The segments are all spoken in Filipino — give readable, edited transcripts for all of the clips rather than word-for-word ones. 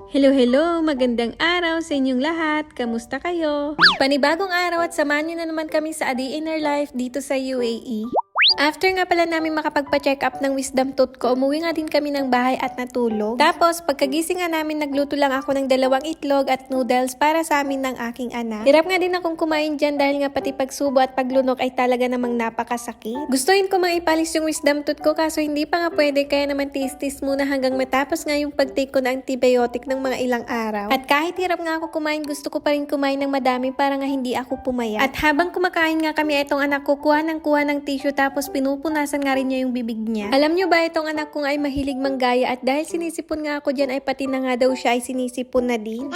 Hello, hello! Magandang araw sa inyong lahat! Kamusta kayo? Panibagong araw at samahan niyo na naman kami sa A Day in Our Life dito sa UAE. After nga pala namin makapagpa-check up ng wisdom tooth ko, umuwi nga din kami ng bahay at natulog. Tapos, pagkagising nga namin, nagluto lang ako ng 2 itlog at noodles para sa amin ng aking anak. Hirap nga din akong kumain dyan dahil nga pati pagsubo at paglunok ay talaga namang napakasakit. Gustuin ko mang ipalis yung wisdom tooth ko kaso hindi pa nga pwede, kaya naman tis-tis muna hanggang matapos nga yung pag-take ko ng antibiotic ng mga ilang araw. At kahit hirap nga ako kumain, gusto ko pa rin kumain ng madami para nga hindi ako pumaya. At habang kumakain nga kami, itong anak ko kuha ng tissue tapos pinupunasan nga rin niya yung bibig niya. Alam nyo ba, itong anak ko ay mahilig manggaya at dahil sinisipon nga ako dyan ay pati na nga daw siya ay sinisipon na din.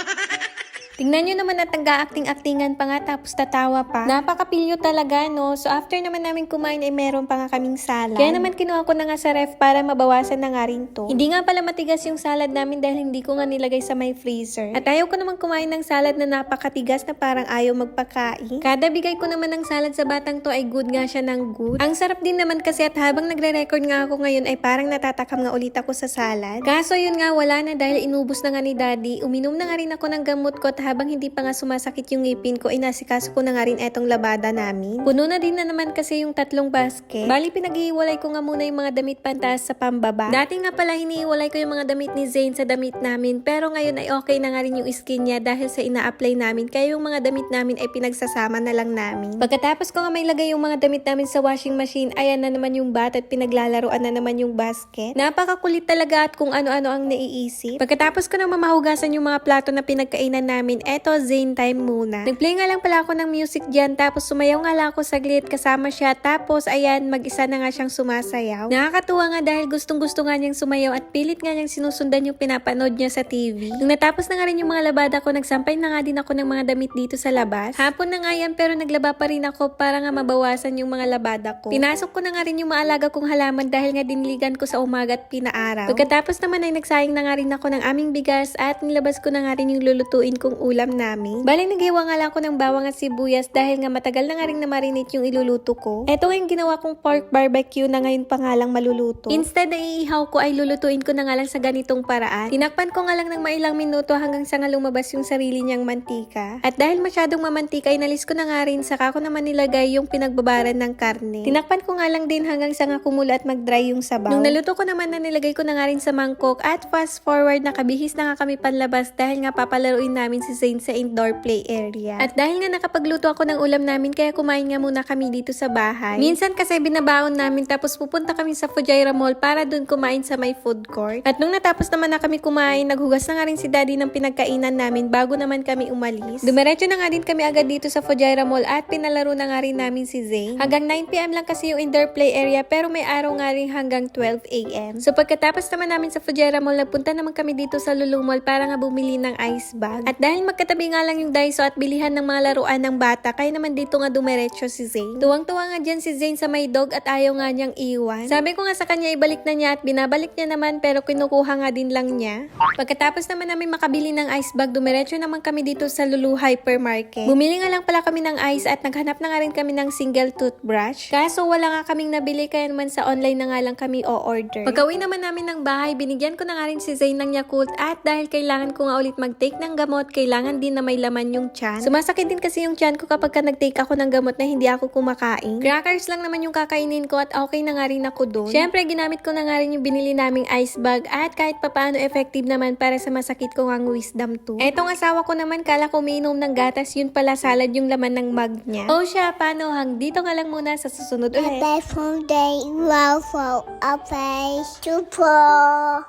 Tingnan nyo naman at nag-aacting-actingan pa nga tapos tatawa pa. Napakapilyo talaga, no? So after naman namin kumain ay meron pa nga kaming salad. Kaya naman kinuha ko na nga sa ref para mabawasan na nga rin to. Hindi nga pala matigas yung salad namin dahil hindi ko nga nilagay sa may freezer. At ayaw ko naman kumain ng salad na napakatigas na parang ayaw magpakain. Kada bigay ko naman ng salad sa batang to ay good nga siya ng good. Ang sarap din naman kasi at habang nagre-record nga ako ngayon ay parang natatakam nga ulit ako sa salad. Kaso yun nga wala na dahil inubos na nga ni daddy. Uminom na nga rin ako ng gamot ko at habang hindi pa nga sumasakit yung ngipin ko, inasikaso ko na nga rin etong labada namin. Puno na din na naman kasi yung 3 basket. Bali, pinag-iiwalay ko nga muna yung mga damit pantaas sa pambaba. Dati nga pala hiniiwalay ko yung mga damit ni Zane sa damit namin, pero ngayon ay okay na nga rin yung skin niya dahil sa ina-apply namin, kaya yung mga damit namin ay pinagsasama na lang namin. Pagkatapos ko nga may lagay yung mga damit namin sa washing machine, ayan na naman yung bat at pinaglalaroan na naman yung basket. Napakakulit talaga at kung ano-ano ang naiisip. Pagkatapos ko na mamahugasan yung mga plato na pinagkainan namin, eto Zane time muna. Nagplay nga lang pala ako ng music dyan, tapos sumayaw nga lang ako saglit kasama siya, tapos ayan, mag-isa na nga siyang sumasayaw. Nakakatuwa nga dahil gustong-gusto nga niyang sumayaw at pilit nga niyang sinusundan yung pinapanood niya sa TV. Nung natapos na nga rin yung mga labada ko, nagsampay na nga din ako ng mga damit dito sa labas. Hapon na nga yan pero naglaba pa rin ako para nga mabawasan yung mga labada ko. Pinasok ko na nga rin yung maalaga kong halaman dahil nga diniligan ko sa umaga at pinaaraw. Pagkatapos naman ay nagsayang na nga rin ako ng aming bigas at nilabas ko na nga rin yung lulutuin kong ulam namin. Bali, naghiwa nga lang ako ng bawang at sibuyas dahil nga matagal na nga rin na marinate yung iluluto ko. Eto nga yung ginawa kong pork barbecue na ngayon pa nga lang maluluto. Instead na iihaw ko ay lulutuin ko na nga lang sa ganitong paraan. Tinakpan ko nga lang ng mailang minuto hanggang sa nga lumabas yung sarili niyang mantika. At dahil masyadong mamantika, inalis ko na nga rin, saka ko naman nilagay yung pinagbabaran ng karne. Tinakpan ko nga lang din hanggang sa nga kumula at mag-dry yung sabaw. Nung naluto ko naman na nilagay ko na nga rin sa mangkok at fast forward nakabihis na nga kami panlabas dahil nga papalaruin namin si Zane sa indoor play area. At dahil nga nakapagluto ako ng ulam namin, kaya kumain nga muna kami dito sa bahay. Minsan kasi binabaon namin tapos pupunta kami sa Fujairah Mall para dun kumain sa may food court. At nung natapos naman na kami kumain, naghugas na nga rin si daddy ng pinagkainan namin bago naman kami umalis. Dumiretso na nga din kami agad dito sa Fujairah Mall at pinalaro na nga rin namin si Zane. Hanggang 9 PM lang kasi yung indoor play area pero may araw nga rin hanggang 12 AM. So pagkatapos naman namin sa Fujairah Mall, nagpunta naman kami dito sa Lulu Mall para nga bumili ng ice bag. At dahil magkatabi nga lang yung Daiso at bilihan ng mga laruan ng bata, kaya naman dito nga dumiretso si Zane. Tuwang-tuwa nga dyan si Zane sa may dog at ayaw nga niyang iwan. Sabi ko nga sa kanya ibalik na niya at binabalik niya naman pero kinukuha nga din lang niya. Pagkatapos naman namin makabili ng ice bag, dumiretso naman kami dito sa Lulu Hypermarket. Bumili nga lang pala kami ng ice at naghanap na nga rin kami ng single toothbrush. Kaso wala nga kaming nabili kaya naman sa online na nga lang kami o-order. Pagka-uwi naman namin ng bahay, binigyan ko na nga rin si Zane ng Yakult at dahil kailangan ko nga ulit mag-take ng gamot, kailangan din na may laman yung tiyan. Sumasakit din kasi yung tiyan ko kapag nag-take ako ng gamot na hindi ako kumakain. Crackers lang naman yung kakainin ko at okay na nga rin ako doon. Syempre, ginamit ko na nga rin yung binili naming ice bag at kahit papaano effective naman para sa masakit ko ang wisdom tooth. Etong asawa ko naman, kala ko umiinom ng gatas, yun pala salad yung laman ng mug niya. O siya, paano? Dito nga lang muna sa susunod ulit. Bye from day, wow, for a place to pour.